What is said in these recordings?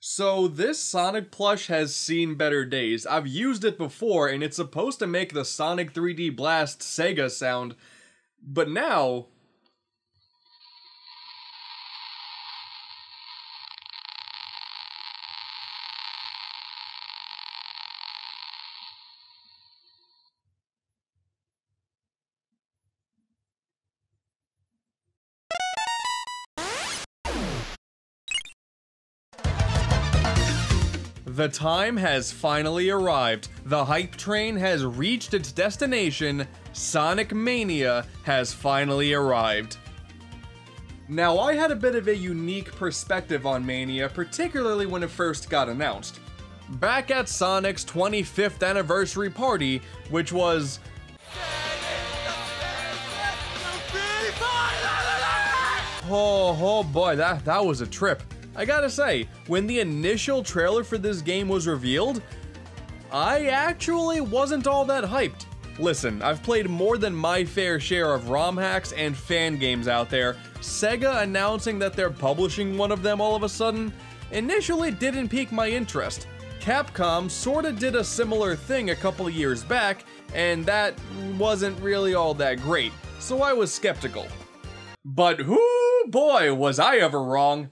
So this Sonic plush has seen better days. I've used it before and it's supposed to make the Sonic 3D Blast Sega sound, but now... The time has finally arrived. The hype train has reached its destination. Sonic Mania has finally arrived. Now, I had a bit of a unique perspective on Mania, particularly when it first got announced. Back at Sonic's 25th anniversary party, which was... Oh boy, that was a trip. I gotta say, when the initial trailer for this game was revealed, I actually wasn't all that hyped. Listen, I've played more than my fair share of ROM hacks and fan games out there. Sega announcing that they're publishing one of them all of a sudden initially didn't pique my interest. Capcom sorta did a similar thing a couple of years back, and that wasn't really all that great, so I was skeptical. But whoo boy, was I ever wrong.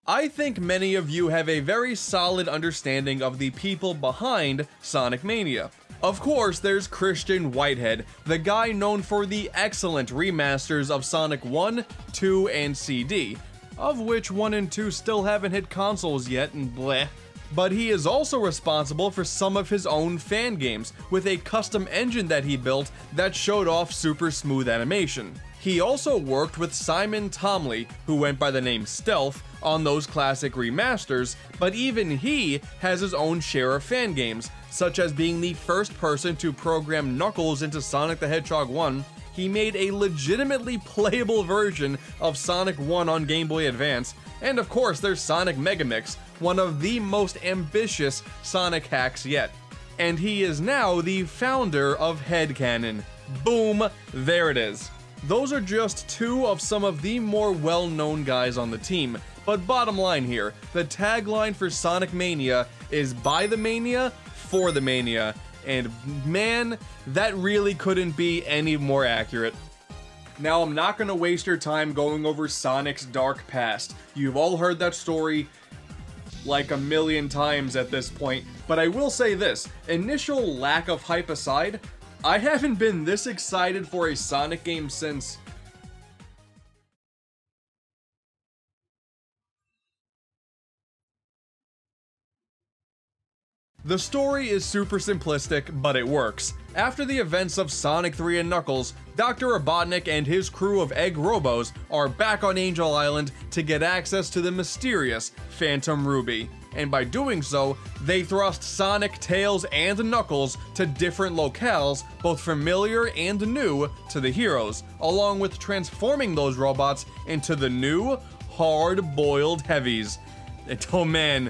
I think many of you have a very solid understanding of the people behind Sonic Mania. Of course, there's Cristian Whitehead, the guy known for the excellent remasters of Sonic 1, 2, and CD, of which 1 and 2 still haven't hit consoles yet and bleh. But he is also responsible for some of his own fan games, with a custom engine that he built that showed off super smooth animation. He also worked with Simon Tomley, who went by the name Stealth, on those classic remasters, but even he has his own share of fan games, such as being the first person to program Knuckles into Sonic the Hedgehog 1. He made a legitimately playable version of Sonic 1 on Game Boy Advance, and of course there's Sonic Megamix, one of the most ambitious Sonic hacks yet. And he is now the founder of Headcanon. Boom, there it is. Those are just two of some of the more well-known guys on the team, but bottom line here, the tagline for Sonic Mania is by the Mania, for the Mania, and man, that really couldn't be any more accurate. Now, I'm not gonna waste your time going over Sonic's dark past. You've all heard that story like a million times at this point, but I will say this, initial lack of hype aside, I haven't been this excited for a Sonic game since... The story is super simplistic, but it works. After the events of Sonic 3 and Knuckles, Dr. Robotnik and his crew of Egg Robos are back on Angel Island to get access to the mysterious Phantom Ruby. And by doing so, they thrust Sonic, Tails, and Knuckles to different locales, both familiar and new to the heroes, along with transforming those robots into the new, hard-boiled heavies. And oh man,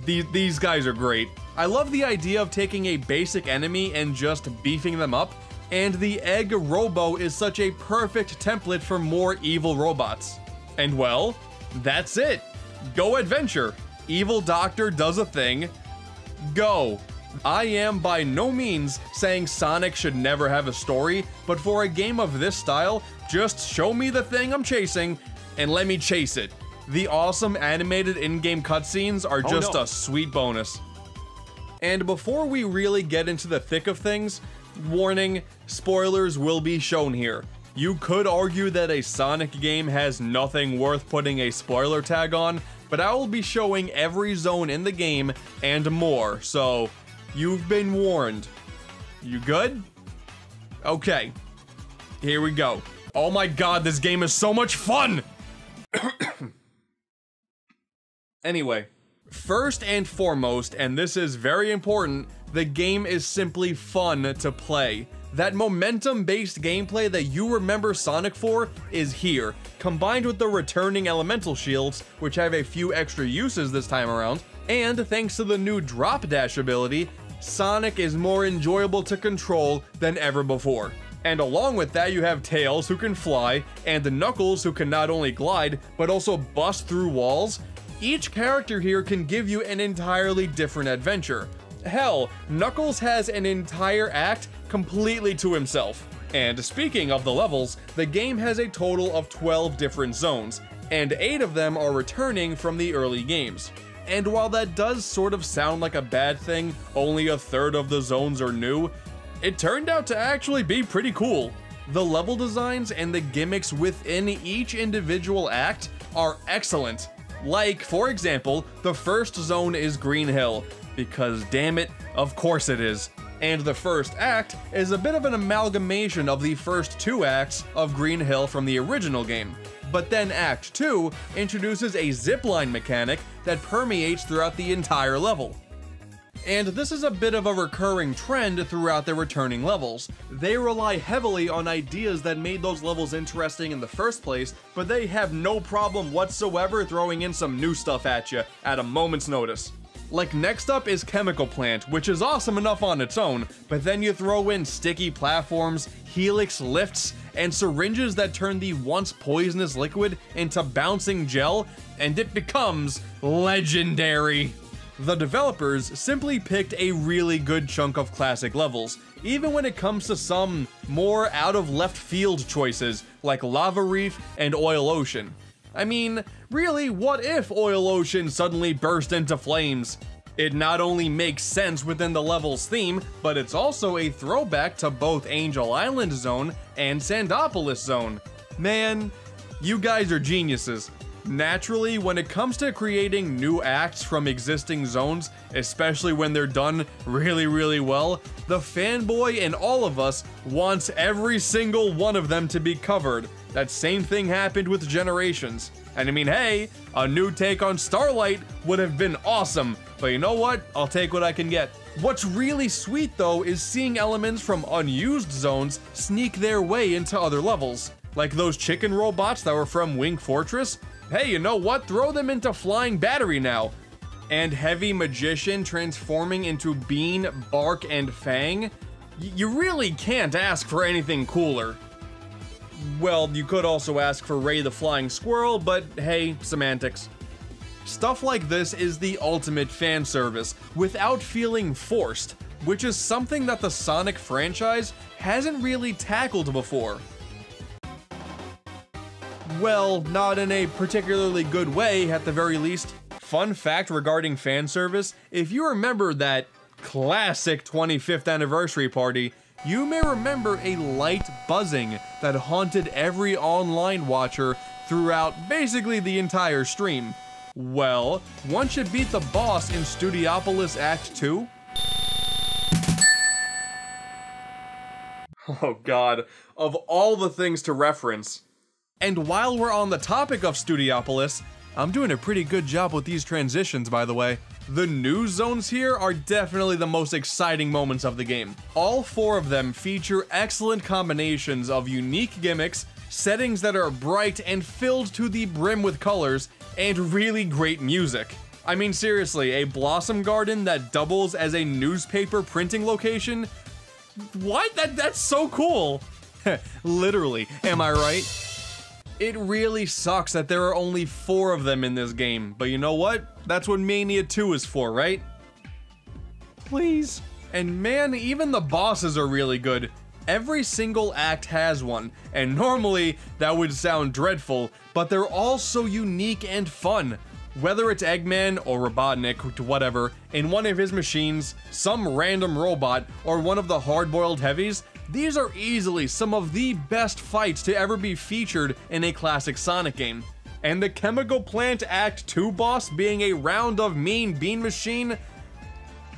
these guys are great. I love the idea of taking a basic enemy and just beefing them up, and the Egg Robo is such a perfect template for more evil robots. And well, that's it. Go adventure. Evil Doctor does a thing. Go. I am by no means saying Sonic should never have a story, but for a game of this style, just show me the thing I'm chasing and let me chase it. The awesome animated in-game cutscenes are just a sweet bonus. And before we really get into the thick of things, warning, spoilers will be shown here. You could argue that a Sonic game has nothing worth putting a spoiler tag on, but I will be showing every zone in the game and more, so you've been warned. You good? Okay, here we go. Oh my god, this game is so much fun! Anyway, first and foremost, and this is very important, the game is simply fun to play. That momentum-based gameplay that you remember Sonic for is here, combined with the returning elemental shields, which have a few extra uses this time around, and thanks to the new drop dash ability, Sonic is more enjoyable to control than ever before. And along with that, you have Tails, who can fly, and Knuckles, who can not only glide, but also bust through walls. Each character here can give you an entirely different adventure. Hell, Knuckles has an entire act completely to himself. And speaking of the levels, the game has a total of 12 different zones, and 8 of them are returning from the early games. And while that does sort of sound like a bad thing, only a third of the zones are new, it turned out to actually be pretty cool. The level designs and the gimmicks within each individual act are excellent. Like, for example, the first zone is Green Hill, because damn it, of course it is. And the first act is a bit of an amalgamation of the first 2 acts of Green Hill from the original game. But then Act 2 introduces a zipline mechanic that permeates throughout the entire level. And this is a bit of a recurring trend throughout the returning levels. They rely heavily on ideas that made those levels interesting in the first place, but they have no problem whatsoever throwing in some new stuff at you at a moment's notice. Like, next up is Chemical Plant, which is awesome enough on its own, but then you throw in sticky platforms, helix lifts, and syringes that turn the once poisonous liquid into bouncing gel, and it becomes legendary. The developers simply picked a really good chunk of classic levels, even when it comes to some more out of left field choices like Lava Reef and Oil Ocean. I mean, really, what if Oil Ocean suddenly burst into flames? It not only makes sense within the level's theme, but it's also a throwback to both Angel Island Zone and Sandopolis Zone. Man, you guys are geniuses. Naturally, when it comes to creating new acts from existing zones, especially when they're done really well, the fanboy in all of us wants every single one of them to be covered. That same thing happened with Generations. And I mean, hey, a new take on Starlight would have been awesome, but you know what? I'll take what I can get. What's really sweet though is seeing elements from unused zones sneak their way into other levels. Like those chicken robots that were from Wing Fortress. Hey, you know what? Throw them into Flying Battery now. And Heavy Magician transforming into Bean, Bark, and Fang. You really can't ask for anything cooler. Well, you could also ask for Ray the Flying Squirrel, but hey, semantics. Stuff like this is the ultimate fan service, without feeling forced, which is something that the Sonic franchise hasn't really tackled before. Well, not in a particularly good way, at the very least. Fun fact regarding fan service, if you remember that classic 25th anniversary party, you may remember a light buzzing that haunted every online watcher throughout basically the entire stream. Well, once you beat the boss in Studiopolis Act 2... Oh god, of all the things to reference. And while we're on the topic of Studiopolis, I'm doing a pretty good job with these transitions, by the way. The new zones here are definitely the most exciting moments of the game. All 4 of them feature excellent combinations of unique gimmicks, settings that are bright and filled to the brim with colors, and really great music. I mean, seriously, a Blossom Garden that doubles as a newspaper printing location? What? That's so cool! Literally, am I right? It really sucks that there are only 4 of them in this game, but you know what? That's what Mania 2 is for, right? Please. And man, even the bosses are really good. Every single act has one, and normally that would sound dreadful, but they're all so unique and fun. Whether it's Eggman or Robotnik, whatever, in one of his machines, some random robot, or one of the hard-boiled heavies, these are easily some of the best fights to ever be featured in a classic Sonic game. And the Chemical Plant Act 2 boss being a round of Mean Bean Machine?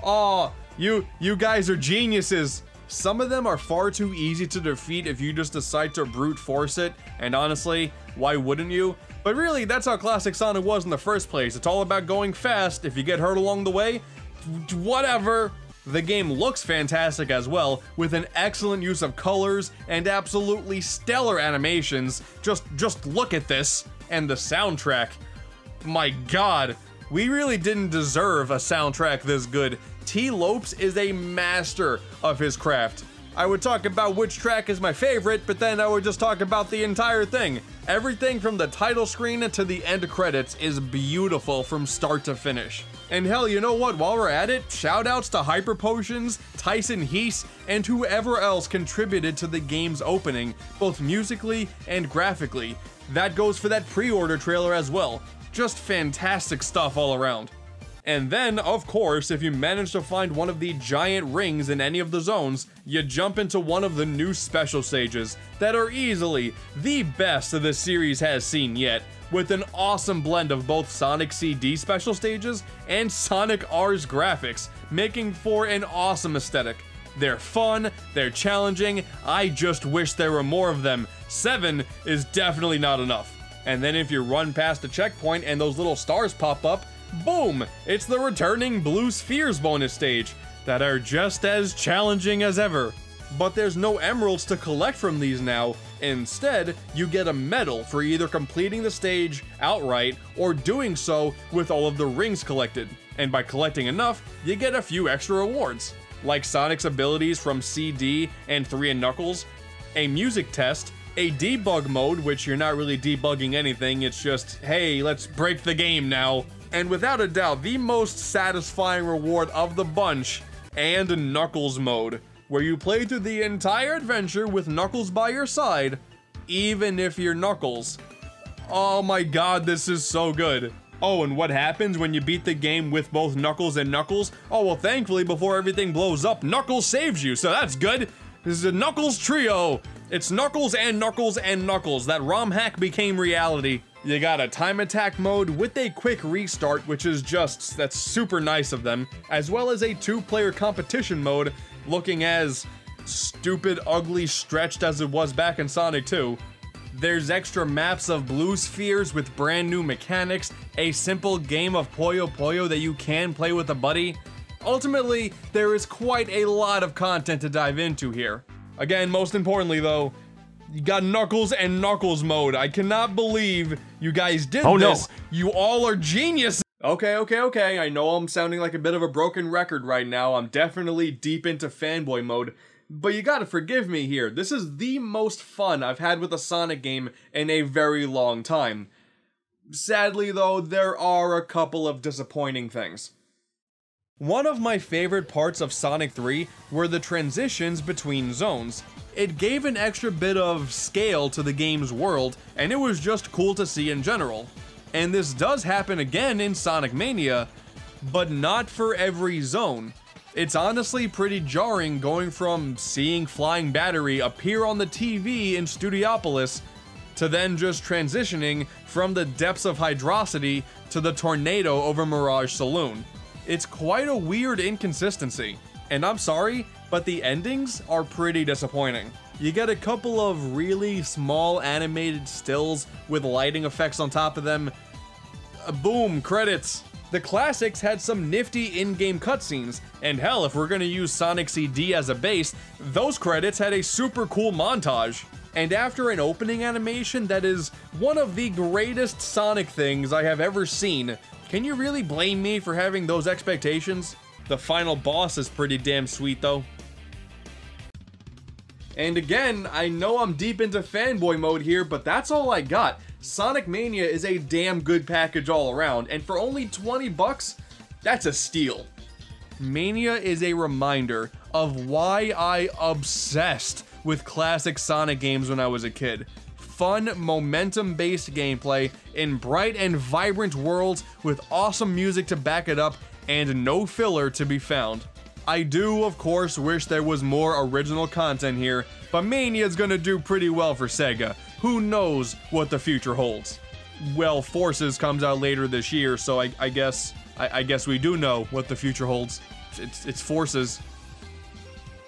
Aw, you guys are geniuses. Some of them are far too easy to defeat if you just decide to brute force it, and honestly, why wouldn't you? But really, that's how classic Sonic was in the first place. It's all about going fast. If you get hurt along the way, whatever. The game looks fantastic as well, with an excellent use of colors and absolutely stellar animations. Just look at this. And the soundtrack. My god, we really didn't deserve a soundtrack this good. T. Lopes is a master of his craft. I would talk about which track is my favorite, but then I would just talk about the entire thing. Everything from the title screen to the end credits is beautiful from start to finish. And hell, you know what, while we're at it, shoutouts to Hyper Potions, Tyson Heese, and whoever else contributed to the game's opening, both musically and graphically. That goes for that pre-order trailer as well. Just fantastic stuff all around. And then, of course, if you manage to find one of the giant rings in any of the zones, you jump into one of the new special stages that are easily the best the series has seen yet, with an awesome blend of both Sonic CD special stages and Sonic R's graphics, making for an awesome aesthetic. They're fun, they're challenging, I just wish there were more of them. 7 is definitely not enough. And then if you run past the checkpoint and those little stars pop up, boom! It's the returning Blue Spheres bonus stage that are just as challenging as ever. But there's no emeralds to collect from these now. Instead, you get a medal for either completing the stage outright or doing so with all of the rings collected. And by collecting enough, you get a few extra rewards, like Sonic's abilities from CD and 3 and Knuckles, a music test, a debug mode, which you're not really debugging anything, it's just, hey, let's break the game now. And without a doubt, the most satisfying reward of the bunch, and Knuckles mode, where you play through the entire adventure with Knuckles by your side, even if you're Knuckles. Oh my god, this is so good. Oh, and what happens when you beat the game with both Knuckles and Knuckles? Oh, well, thankfully, before everything blows up, Knuckles saves you, so that's good. This is a Knuckles trio. It's Knuckles and Knuckles and Knuckles. That ROM hack became reality. You got a time attack mode with a quick restart, which is just, that's super nice of them, as well as a 2-player competition mode, looking as stupid, ugly, stretched as it was back in Sonic 2. There's extra maps of Blue Spheres with brand new mechanics, a simple game of Puyo Puyo that you can play with a buddy. Ultimately, there is quite a lot of content to dive into here. Again, most importantly though, you got Knuckles and Knuckles mode. I cannot believe you guys did this. No. You all are geniuses. Okay. I know I'm sounding like a bit of a broken record right now. I'm definitely deep into fanboy mode. But you gotta forgive me here. This is the most fun I've had with a Sonic game in a very long time. Sadly though, there are a couple of disappointing things. One of my favorite parts of Sonic 3 were the transitions between zones. It gave an extra bit of scale to the game's world, and it was just cool to see in general. And this does happen again in Sonic Mania, but not for every zone. It's honestly pretty jarring going from seeing Flying Battery appear on the TV in Studiopolis to then just transitioning from the depths of Hydrocity to the tornado over Mirage Saloon. It's quite a weird inconsistency, and I'm sorry, but the endings are pretty disappointing. You get a couple of really small animated stills with lighting effects on top of them. Boom, credits. The classics had some nifty in-game cutscenes, and hell, if we're gonna use Sonic CD as a base, those credits had a super cool montage. And after an opening animation that is one of the greatest Sonic things I have ever seen, can you really blame me for having those expectations? The final boss is pretty damn sweet though. And again, I know I'm deep into fanboy mode here, but that's all I got. Sonic Mania is a damn good package all around, and for only 20 bucks, that's a steal. Mania is a reminder of why I obsessed with classic Sonic games when I was a kid. Fun, momentum-based gameplay in bright and vibrant worlds with awesome music to back it up and no filler to be found. I do, of course, wish there was more original content here, but Mania's gonna do pretty well for Sega. Who knows what the future holds? Well, Forces comes out later this year, so I guess we do know what the future holds. It's Forces.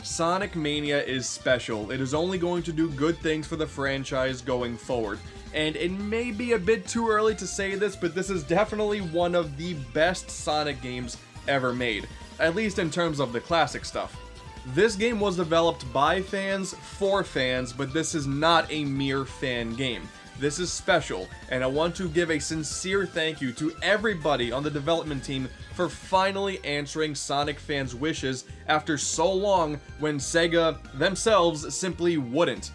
Sonic Mania is special. It is only going to do good things for the franchise going forward. And it may be a bit too early to say this, but this is definitely one of the best Sonic games ever made, at least in terms of the classic stuff. This game was developed by fans, for fans, but this is not a mere fan game. This is special, and I want to give a sincere thank you to everybody on the development team for finally answering Sonic fans' wishes after so long when Sega themselves simply wouldn't.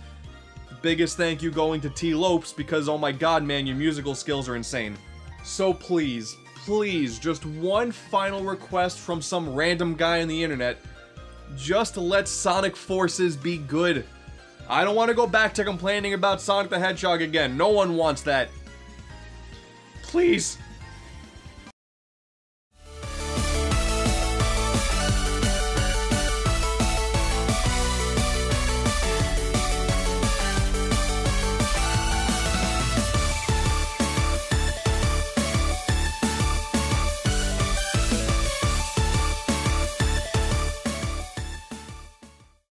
Biggest thank you going to T. Lopes because, oh my god, man, your musical skills are insane. So please, please, just one final request from some random guy on the internet. Just let Sonic Forces be good. I don't want to go back to complaining about Sonic the Hedgehog again. No one wants that. Please.